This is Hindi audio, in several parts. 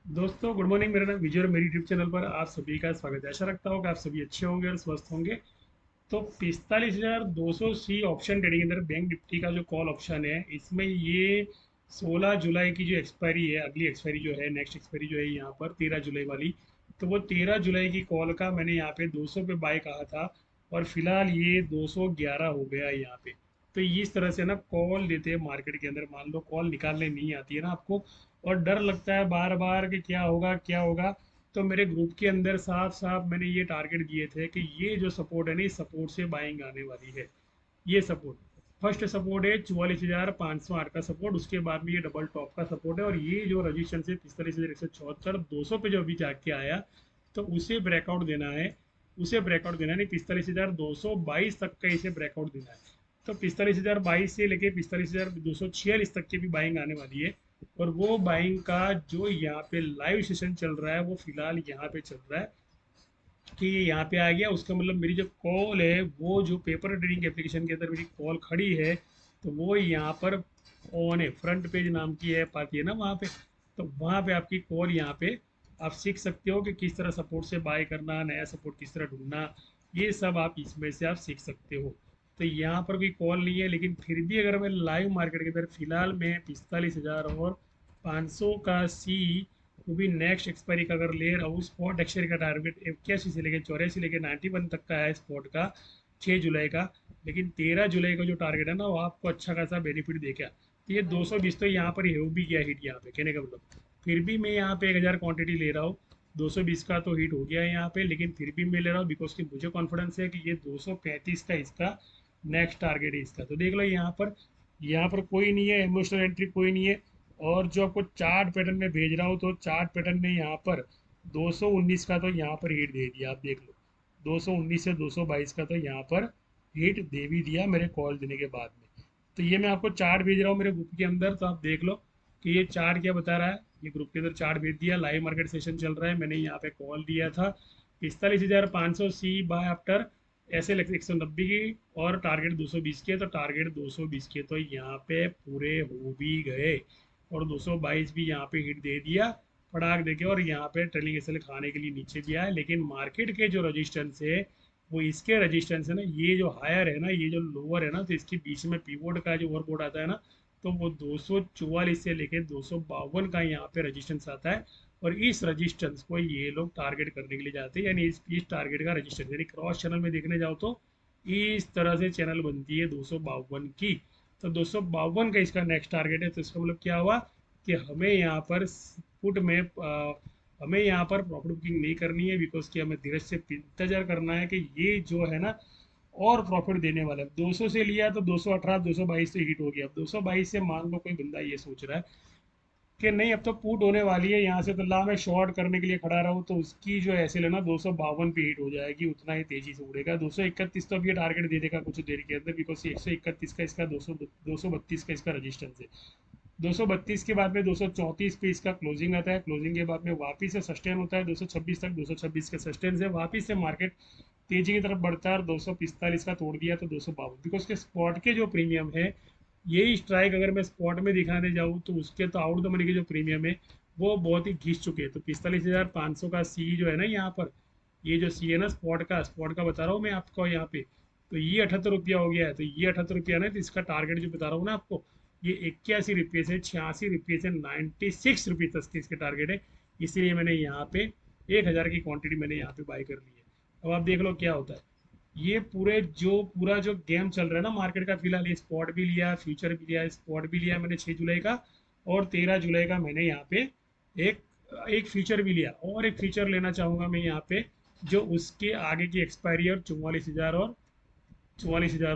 दोस्तों गुड मॉर्निंग। मेरा नाम विजय और मेरी यूट्यूब चैनल पर आप सभी का स्वागत है। आशा रखता हूँ कि आप सभी अच्छे होंगे और स्वस्थ होंगे। तो 45,200 सी ऑप्शन ट्रेडिंग के अंदर बैंक निफ्टी का जो कॉल ऑप्शन है, इसमें ये 16 जुलाई की जो एक्सपायरी है, अगली एक्सपायरी जो है, नेक्स्ट एक्सपायरी जो है यहाँ पर 13 जुलाई वाली। तो वो 13 जुलाई की कॉल का मैंने यहाँ पे 200 पे बाय कहा था और फिलहाल ये 211 हो गया है यहाँ पे। तो इस तरह से ना कॉल देते हैं मार्केट के अंदर। मान लो कॉल निकालने नहीं आती है ना आपको, और डर लगता है बार बार कि क्या होगा क्या होगा। तो मेरे ग्रुप के अंदर साफ साफ मैंने ये टारगेट दिए थे कि ये जो सपोर्ट है ना, इस सपोर्ट से बाइंग आने वाली है। ये सपोर्ट, फर्स्ट सपोर्ट है 44,508 का सपोर्ट, उसके बाद में ये डबल टॉप का सपोर्ट है, और ये जो रजिस्टेंस है 45,174 200 पे जो अभी जाके आया, तो उसे ब्रेकआउट देना है। उसे ब्रेकआउट देना है, नहीं 45,222 तक का इसे ब्रेकआउट देना है। तो 45,022 से लेके 45,246 तक की भी बाइंग आने वाली है। और वो बाइंग का जो यहाँ पे लाइव सेशन चल रहा है, वो फिलहाल यहाँ पे चल रहा है कि ये यहाँ पे आ गया। उसका मतलब मेरी जो कॉल है, वो जो पेपर ट्रेडिंग एप्लीकेशन के अंदर मेरी कॉल खड़ी है, तो वो यहाँ पर ऑन है। फ्रंट पेज नाम की ऐप आती है ना वहाँ पे, तो वहाँ पे आपकी कॉल यहाँ पे आप सीख सकते हो कि किस तरह सपोर्ट से बाय करना, नया सपोर्ट किस तरह ढूंढना। ये सब आप इसमें से आप सीख सकते हो। तो यहाँ पर कोई कॉल नहीं है, लेकिन फिर भी अगर मैं लाइव मार्केट के अंदर फिलहाल मैं 45,000 और 500 का सी, वो भी नेक्स्ट एक्सपायरी का अगर ले रहा हूँ, स्पॉट एक्सपायरी का टारगेट 81 से लेकर 84 लेकर 91 तक का है स्पॉट का, 6 जुलाई का। लेकिन 13 जुलाई का जो टारगेट है ना, वो आपको अच्छा खासा बेनिफिट दे गया। तो ये 220 तो यहाँ पर हो भी गया हिट यहाँ पे, कहने का मतलब। फिर भी मैं यहाँ पे 1,000 क्वांटिटी ले रहा हूँ। 220 का तो हिट हो गया है यहाँ पे, लेकिन फिर भी मैं ले रहा हूँ बिकॉज कि मुझे कॉन्फिडेंस है कि ये 235 का इसका नेक्स्ट टारगेट है इसका। तो देख लो यहाँ पर कोई नहीं है, इमोशनल एंट्री कोई नहीं है। और जो आपको चार्ट पैटर्न में भेज रहा हूँ, तो चार्ट पैटर्न ने यहाँ पर 219 का तो यहाँ पर हिट दे दिया, आप देख लो। 219 से 222 का तो यहाँ पर हिट दे भी दिया मेरे कॉल देने के बाद में। तो ये मैं आपको चार्ट भेज रहा हूँ मेरे ग्रुप के अंदर, तो आप देख लो कि ये चार्ट क्या बता रहा है। ये ग्रुप के अंदर चार्ट भेज दिया, लाइव मार्केट सेशन चल रहा है, मैंने यहाँ पे कॉल दिया था 45,500 सी बाय आफ्टर ऐसे 190 की, और टारगेट 220 के। तो टारगेट 220 के तो यहाँ पे पूरे हो भी गए, और 222 भी यहाँ पे हिट दे दिया फटाक देके, और यहाँ पे ट्रेलिंग एसएल खाने के लिए नीचे भी आया। लेकिन मार्केट के जो रजिस्टेंस है, वो इसके रजिस्टेंस है ना, ये जो हायर है ना, ये जो लोअर है ना, तो इसके बीच में पीवोट का जो ओवरबोट आता है ना, तो वो 244 से लेके 252 का यहाँ पे रजिस्टेंस आता है। और इस रजिस्टेंस को ये लोग टारगेट करने के लिए जाते हैं, यानी इस टारगेट का रजिस्टेंस, यानी क्रॉस चैनल में देखने जाओ तो इस तरह से चैनल बनती है 252 की। तो 252 का इसका नेक्स्ट टारगेट है। तो इसका मतलब क्या हुआ कि हमें यहाँ पर पुट में हमें यहाँ पर प्रॉफिट बुकिंग नहीं करनी है, बिकॉज कि हमें धीरज से इंतजार करना है कि ये जो है ना और प्रॉफिट देने वाला है। 200 से लिया तो 218 222 से हिट हो गया। अब 222 से मान लो कोई बंदा ये सोच रहा है कि नहीं अब तो पुट होने वाली है यहाँ से, तो ला मैं शॉर्ट करने के लिए खड़ा रहूँ, तो उसकी जो एसएल है ना 252 पे हिट हो जाएगी, उतना ही तेजी से उड़ेगा। 231 तो अभी टारगेट दे देगा कुछ देर के अंदर, बिकॉज 131 का इसका 232 का इसका रजिस्टेंस है। 232 के बाद में 234 पे इसका क्लोजिंग आता है, क्लोजिंग के बाद में वापिस से सस्टेन होता है 226 तक, 226 का सस्टेन से वापिस से मार्केट तेजी की तरफ बढ़ता है, और 245 का तोड़ दिया तो 252, बिकॉज के स्पॉट के जो प्रीमियम है, यही स्ट्राइक अगर मैं स्पॉट में दिखाने जाऊँ तो उसके तो आउट द मनी के जो प्रीमियम है, वो बहुत ही घिस चुके हैं। तो 45,500 का सी जो है ना यहाँ पर, ये जो सी है ना स्पॉट का बता रहा हूँ मैं आपको यहाँ पे, तो ये 78 रुपया हो गया है। तो ये 78 रुपया ना, तो इसका टारगेट जो बता रहा हूँ ना आपको, ये 81 रुपये से 86 रुपये से 96 रुपये तक के इसके टारगेट है। इसीलिए मैंने यहाँ पे 1,000 की क्वांटिटी मैंने यहाँ पे बाई कर ली है। अब आप देख लो क्या होता है। ये पूरा जो गेम चल रहा है ना मार्केट का, फिलहाल ये स्पॉट भी लिया, फ्यूचर भी लिया, स्पॉट भी लिया मैंने 6 जुलाई का, और 13 जुलाई का मैंने यहाँ पे एक एक फ्यूचर भी लिया, और एक फ्यूचर लेना चाहूँगा मैं यहाँ पे, जो उसके आगे की एक्सपायरी है, और 44,000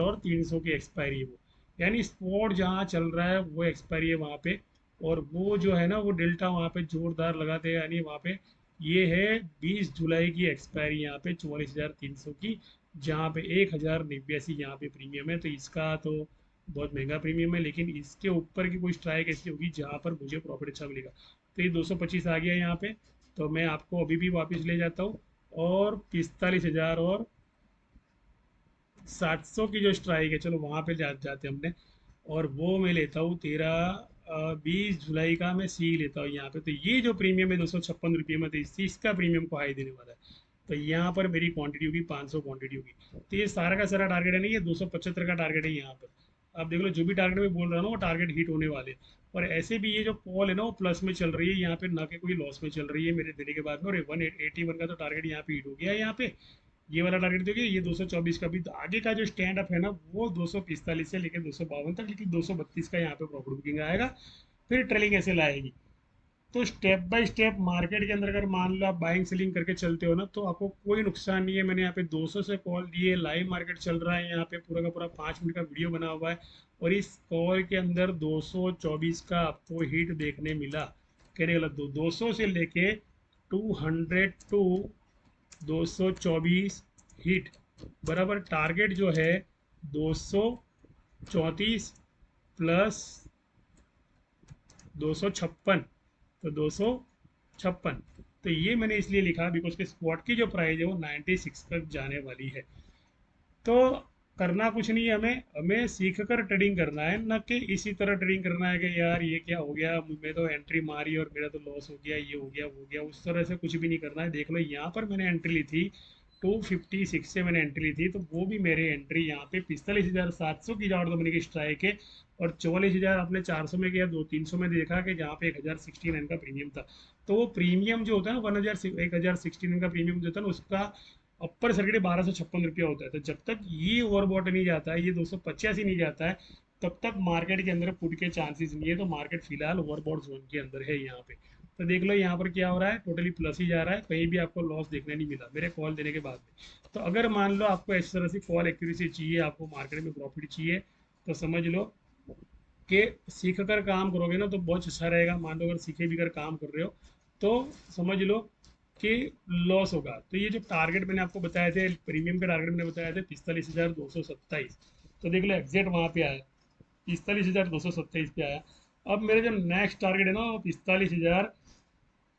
और 300 की एक्सपायरी है वो, यानी स्पॉट जहाँ चल रहा है वो एक्सपायरी है वहाँ पे। और वो जो है ना, वो डेल्टा वहाँ पे जोरदार लगाते हैं, यानी वहाँ पे ये है 20 जुलाई की एक्सपायरी यहाँ पे 44,300 की, जहाँ पे 1,089 यहाँ पे प्रीमियम है। तो इसका तो बहुत महंगा प्रीमियम है, लेकिन इसके ऊपर की कोई स्ट्राइक ऐसी होगी जहाँ पर मुझे प्रॉफिट अच्छा मिलेगा। तो ये 225 आ गया यहाँ पे, तो मैं आपको अभी भी वापस ले जाता हूँ, और 45,000 और 700 की जो स्ट्राइक है, चलो वहाँ पे जाते हमने, और वो मैं लेता हूँ 13 20 जुलाई का मैं सी लेता हूँ यहाँ पे, तो ये जो प्रीमियम है 256 रुपये में, तो इसका प्रीमियम को हाई देने वाला है। तो यहाँ पर मेरी क्वांटिटी होगी 500 क्वांटिटी होगी। तो ये सारा का सारा टारगेट है नहीं, ये 275 का टारगेट है यहाँ पर। आप देख लो जो भी टारगेट मैं बोल रहा हूँ ना वो टारगेट हिट होने वाले। और ऐसे भी ये जो कॉल है ना वो प्लस में चल रही है यहाँ पे, ना कि कोई लॉस में चल रही है मेरे देने के बाद में। और 181 का तो टारगेट यहाँ पे हिट हो गया है यहाँ पे। ये वाला टारगेट देखिए, ये 224 का भी, तो आगे का जो स्टैंड अप है ना वो 245 से लेकर 252 तक, लेकिन 232 का यहाँ पे प्रॉफिट बुकिंग आएगा। फिर ट्रेलिंग ऐसे लाएगी। तो स्टेप बाय स्टेप मार्केट के अंदर अगर मान लो आप बाइंग सेलिंग करके चलते हो ना तो आपको कोई नुकसान नहीं है। मैंने यहाँ पे 200 से कॉल दिए, लाइव मार्केट चल रहा है यहाँ पे, पूरा का पूरा 5 मिनट का वीडियो बना हुआ है। और इस कॉल के अंदर 224 का आपको हिट देखने मिला। कहने गलत, 200 से लेके 200 टू 224 हिट, बराबर टारगेट जो है 234 प्लस 256, तो 256। तो ये मैंने इसलिए लिखा बिकॉज के स्पॉट की जो प्राइस है वो 96 तक जाने वाली है। तो करना कुछ नहीं है, हमें हमें सीख कर ट्रेडिंग करना है, न कि इसी तरह ट्रेडिंग करना है कि यार ये क्या हो गया, मैं तो एंट्री मारी और मेरा तो लॉस हो गया, ये हो गया वो हो गया। उस तरह से कुछ भी नहीं करना है। देख लो यहाँ पर मैंने एंट्री ली थी 256 से, मैंने एंट्री ली थी, तो वो भी मेरे एंट्री यहाँ पे 45,700 की जॉर्ड डोमिनिक स्ट्राइक है। और 44,000 आपने 400 में किया, 200-300 में देखा कि जहाँ पे 1069 का प्रीमियम था। तो वो प्रीमियम जो होता है ना 1069 का प्रीमियम जो होता है ना, उसका अपर सर्किट 1256 रुपया होता है। तो जब तक ये ओवरबॉट नहीं जाता है, ये 285 नहीं जाता है, तब तक मार्केट के अंदर पुट के चांसेस नहीं है। तो मार्केट फिलहाल ओवरबॉट जोन के अंदर है यहाँ पे। तो देख लो यहाँ पर क्या हो रहा है, टोटली प्लस ही जा रहा है, कहीं भी आपको लॉस देखने नहीं मिला मेरे कॉल देने के बाद में। तो अगर मान लो आपको इस तरह से कॉल एक्यूरेसी चाहिए, आपको मार्केट में प्रॉफिट चाहिए, तो समझ लो कि सीख कर काम करोगे ना तो बहुत अच्छा रहेगा। मान लो अगर सीखे भी कर काम कर रहे हो तो समझ लो कि लॉस होगा। तो ये जो टारगेट मैंने आपको बताए थे, प्रीमियम के टारगेट मैंने बताए थे 45,227, तो देख लो एग्जैक्ट वहाँ पे आया, 45,227 पे आया। अब मेरे जो नेक्स्ट टारगेट है ना वो 45,000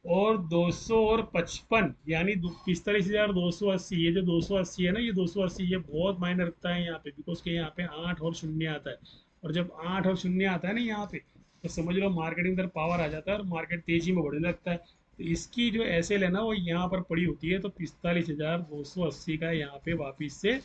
और 200 और 55, यानी 45,280। ये जो 280 है ना, ये 280 ये बहुत मायने रखता है यहाँ पे, बिकॉज के यहाँ पे 8 और 0 आता है। और जब 8 और 0 आता है ना यहाँ पे, तो समझ लो मार्केट के अंदर पावर आ जाता है और मार्केट तेजी में बढ़ने लगता है। तो इसकी जो एसएल है ना वो यहाँ पर पड़ी होती है। तो 45,280 का यहाँ पे वापिस से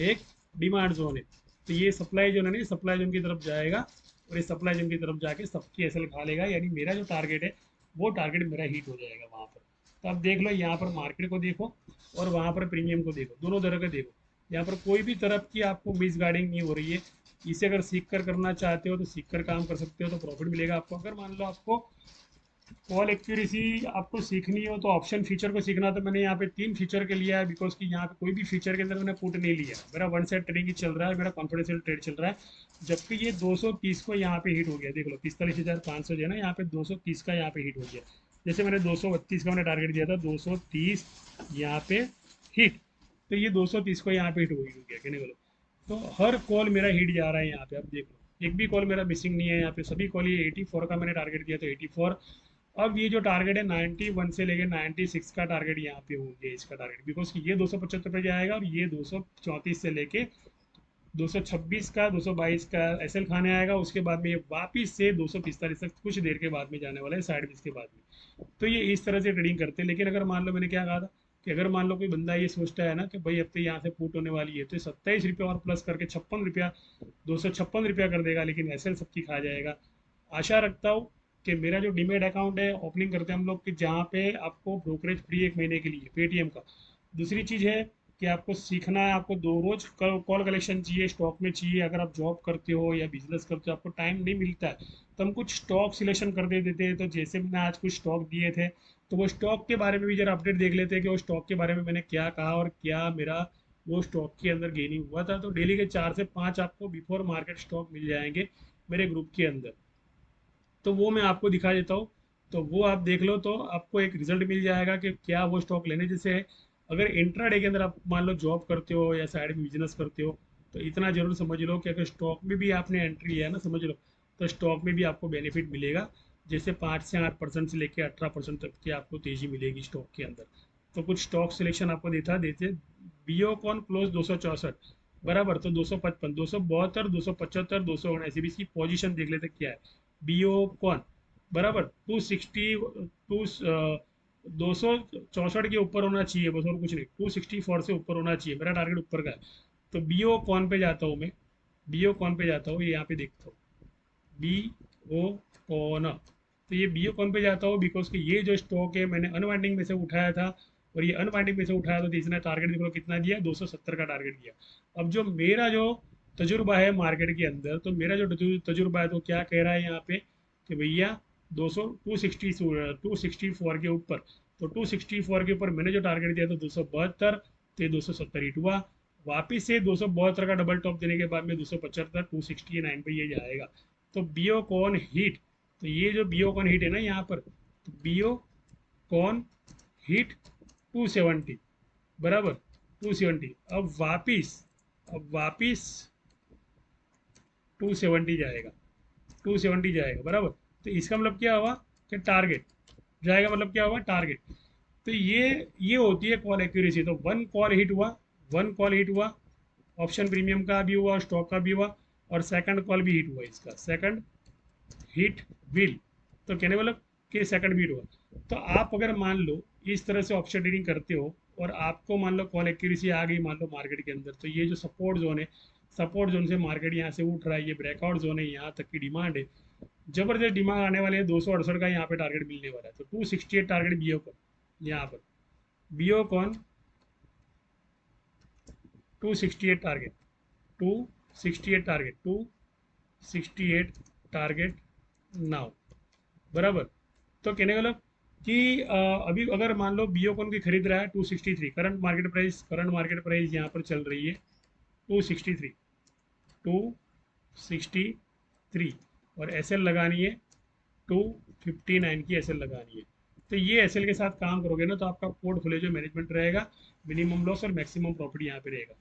एक डिमांड जोन है। तो ये सप्लाई जोन है ना, सप्लाई जोन की तरफ जाएगा और इस सप्लाई जोन की तरफ जाके सबकी एसएल खा लेगा, यानी मेरा जो टारगेट है वो टारगेट मेरा हिट हो जाएगा वहाँ पर। तो अब देख लो यहाँ पर मार्केट को देखो और वहाँ पर प्रीमियम को देखो, दोनों तरह का देखो। यहाँ पर कोई भी तरफ की आपको मिस गाइडिंग नहीं हो रही है। इसे अगर सीख कर करना चाहते हो तो सीख कर काम कर सकते हो, तो प्रॉफिट मिलेगा आपको। अगर मान लो आपको कॉल एक्यूरेसी आपको सीखनी हो तो ऑप्शन फीचर को सीखना, तो मैंने यहाँ पे 3 फीचर के लिया है, बिकॉज कि यहाँ पे कोई भी फीचर के अंदर मैंने पुट नहीं लिया। मेरा वन साइड ट्रेडिंग ही चल रहा है, मेरा कॉन्फिडेंशियल ट्रेड चल रहा है। जबकि ये 230 को यहाँ पे हिट हो गया, देख लो 45,500 जो है ना, यहाँ पे 230 का यहाँ पे हिट हो गया। जैसे मैंने 232 का मैंने टारगेट दिया था, 230 यहाँ पे हिट, तो ये 230 को यहाँ पे हिट हो गया, कहने बोलो। तो हर कॉल मेरा हिट जा रहा है यहाँ पे, अब देख लो एक भी कॉल मेरा मिसिंग नहीं है यहाँ पे, सभी कॉल। ये 84 का मैंने टारगेट दिया था, 84। अब ये जो टारगेट है 91 से लेके 96 का टारगेट यहाँ पे हो गया इसका टारगेट, बिकॉज कि ये 275 पे जाएगा और ये 234 से लेके 226 का 222 का एसएल खाने आएगा। उसके बाद में ये वापिस से 245 तक कुछ देर के बाद में जाने वाला है, साइड बीस के बाद में। तो ये इस तरह से ट्रेडिंग करते हैं। लेकिन अगर मान लो मैंने क्या कहा था कि अगर मान लो कोई बंदा ये सोचता है ना कि भाई अब तो यहाँ से फूट होने वाली है, तो 27 रुपया और प्लस करके 56 रुपया, 256 रुपया कर देगा, लेकिन एसएल सबकी खा जाएगा। आशा रखता हूँ कि मेरा जो डीमेट अकाउंट है ओपनिंग करते हैं हम लोग कि जहाँ पे आपको ब्रोकरेज फ्री 1 महीने के लिए पेटीएम का। दूसरी चीज़ है कि आपको सीखना है, आपको दो रोज कॉल कलेक्शन चाहिए, स्टॉक में चाहिए। अगर आप जॉब करते हो या बिजनेस करते हो आपको टाइम नहीं मिलता है, तो हम कुछ स्टॉक सिलेक्शन कर दे देते हैं। तो जैसे मैंने आज कुछ स्टॉक दिए थे, तो वो स्टॉक के बारे में भी जरा अपडेट देख लेते हैं कि वो स्टॉक के बारे में मैंने क्या कहा और क्या मेरा वो स्टॉक के अंदर गेनिंग हुआ था। तो डेली के 4 से 5 आपको बिफोर मार्केट स्टॉक मिल जाएंगे मेरे ग्रुप के अंदर, तो वो मैं आपको दिखा देता हूँ। तो वो आप देख लो तो आपको एक रिजल्ट मिल जाएगा कि क्या वो स्टॉक लेने जैसे है। अगर इंट्राडे के अंदर आप मान लो जॉब करते हो या साइड में बिजनेस करते हो, तो इतना जरूर समझ लो कि अगर स्टॉक में भी आपने एंट्री लिया ना, समझ लो, तो स्टॉक में भी आपको बेनिफिट मिलेगा। जैसे 5 से 8% से लेकर 18% तक की आपको तेजी मिलेगी स्टॉक के अंदर। तो कुछ स्टॉक सिलेक्शन आपको देता देते, बियोकॉन क्लोज 264, बराबर, तो 255, 272, 275, 279 इसकी पोजीशन देख लेते क्या है। बी ओ कौन बराबर 264 के ऊपर होना चाहिए, बस और कुछ नहीं, 264 से ऊपर होना चाहिए, मेरा टारगेट ऊपर का है। तो बी ओ कौन पे जाता हूँ मैं, बी ओ कौन पे जाता हूँ, ये यहाँ पे देखता हूँ, बी ओ कौन। तो ये बी ओ कौन पे जाता हूँ बिकॉज कि ये जो स्टॉक है मैंने अनवाइंडिंग में से उठाया था, और ये अनवाइंडिंग में से उठाया तो इसने टारगेट देखो कितना दिया, 270 का टारगेट दिया। अब जो मेरा जो तजुर्बा है मार्केट के अंदर, तो मेरा जो तजुर्बा है तो क्या कह रहा है यहाँ पे कि भैया 264 के ऊपर, तो 264 के ऊपर मैंने जो टारगेट दिया था 272, तो ये 270 हिट हुआ। वापिस से 272 का डबल टॉप देने के बाद में 275 269 पे ये जाएगा। तो बीओ कॉन हिट, तो ये जो बीओ कॉन हिट है ना यहाँ पर, तो बीओ कॉन हिट 270 बराबर 270। अब वापिस 270 जाएगा, 270 जाएगा बराबर। तो इसका मतलब क्या हुआ कि टारगेट जाएगा, मतलब क्या हुआ टारगेट। तो ये होती है कॉल एक्यूरेसी। तो वन कॉल हिट हुआ, वन कॉल हिट हुआ, ऑप्शन प्रीमियम का भी हुआ, स्टॉक का भी हुआ, और सेकंड कॉल भी हिट हुआ, इसका सेकंड हिट विल। तो कहने मतलब कि सेकंड बीट हुआ। तो आप अगर मान लो इस तरह से ऑप्शन ट्रेडिंग करते हो, और आपको मान लो कॉल एक्यूरेसी आ गई मान लो मार्केट के अंदर, तो ये जो सपोर्ट जोन है, सपोर्ट जोन से मार्केट यहाँ से उठ रहा है, ये ब्रेकआउट जोन है, यहाँ तक की डिमांड है, जबरदस्त डिमांड आने वाले है, 268 का यहाँ पे टारगेट मिलने वाला है। तो 268 टारगेट बीओ कॉन, यहाँ पर Biocon 268 target, 268 target, 268 target now बराबर। तो कहने का मतलब कि अभी अगर मान लो बीओ कौन की खरीद रहा है 263, करंट मार्केट प्राइस यहाँ पर चल रही है 263, 263, और एस एल लगानी है 259 की एस एल लगानी है। तो ये एस एल के साथ काम करोगे ना, तो आपका पोर्टफोलियो जो मैनेजमेंट रहेगा, मिनिमम लॉस और मैक्सिमम प्रॉफिट यहाँ पे रहेगा।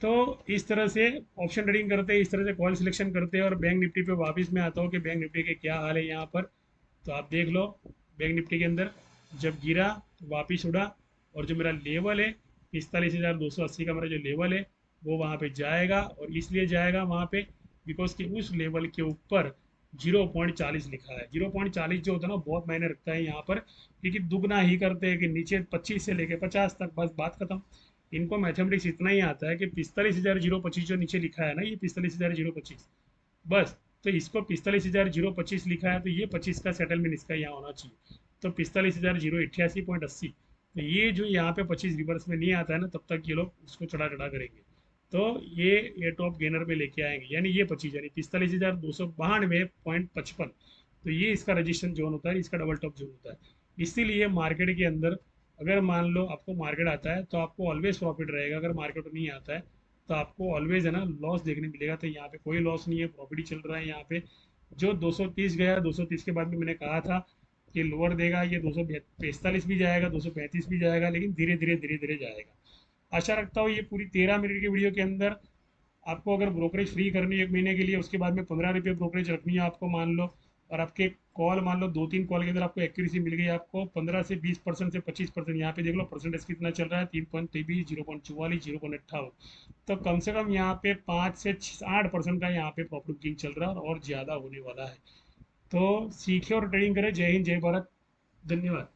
तो इस तरह से ऑप्शन ट्रेडिंग करते हैं, इस तरह से कॉल सिलेक्शन करते हैं। और बैंक निफ्टी पे वापस मैं आता हूँ कि बैंक निफ्टी के क्या हाल है यहाँ पर। तो आप देख लो बैंक निफ्टी के अंदर जब गिरा तो वापस उड़ा, और जो मेरा लेवल है 45,280 का मेरा जो लेवल है वो वहाँ पे जाएगा। और इसलिए जाएगा वहाँ पे बिकॉज कि उस लेवल के ऊपर 0.40 लिखा है। 0.40 जो होता है ना बहुत मायने रखता है यहाँ पर, क्योंकि दुगना ही करते हैं कि नीचे 25 से लेके 50 तक, बस बात खत्म। इनको मैथमेटिक्स इतना ही आता है कि 45,025 जो नीचे लिखा है ना, ये 45,025 बस। तो इसको 45,025 लिखा है, तो ये 25 का सेटलमेंट इसका यहाँ होना चाहिए। तो 45,088.80, तो ये जो यहाँ पे 25 रिवर्स में नहीं आता है ना, तब तक ये लोग उसको चढ़ा चढ़ा करेंगे। तो ये टॉप गेनर में लेके आएंगे, यानी ये 25 यानी 45,292.55। तो ये इसका रजिस्ट्रेशन जोन होता है, इसका डबल टॉप जोन होता है। इसीलिए मार्केट के अंदर अगर मान लो आपको मार्केट आता है तो आपको ऑलवेज प्रॉफिट रहेगा, अगर मार्केट नहीं आता है तो आपको ऑलवेज है ना लॉस देखने मिलेगा। तो यहाँ पे कोई लॉस नहीं है, प्रॉफिट ही चल रहा है यहाँ पे। जो 230 गया, 230 के बाद में मैंने कहा था कि लोअर देगा, ये 245 भी जाएगा, 235 भी जाएगा, लेकिन धीरे धीरे धीरे धीरे जाएगा। आशा रखता हूँ ये पूरी 13 मिनट की वीडियो के अंदर आपको अगर ब्रोकरेज फ्री करनी है 1 महीने के लिए, उसके बाद में 15 रुपये ब्रोकरेज रखनी है आपको मान लो, और आपके कॉल मान लो 2-3 कॉल के अंदर आपको एक्यूरेसी मिल गई, आपको 15 से 20% से 25%, यहाँ पे देख लो परसेंटेज कितना चल रहा है, 3.23, 0.44, 0.58। तो कम से कम यहाँ पे 5 से 8% का यहाँ पे प्रॉफिट बुकिंग चल रहा है, और ज़्यादा होने वाला है। तो सीखे और ट्रेडिंग करें। जय हिंद, जय भारत, धन्यवाद।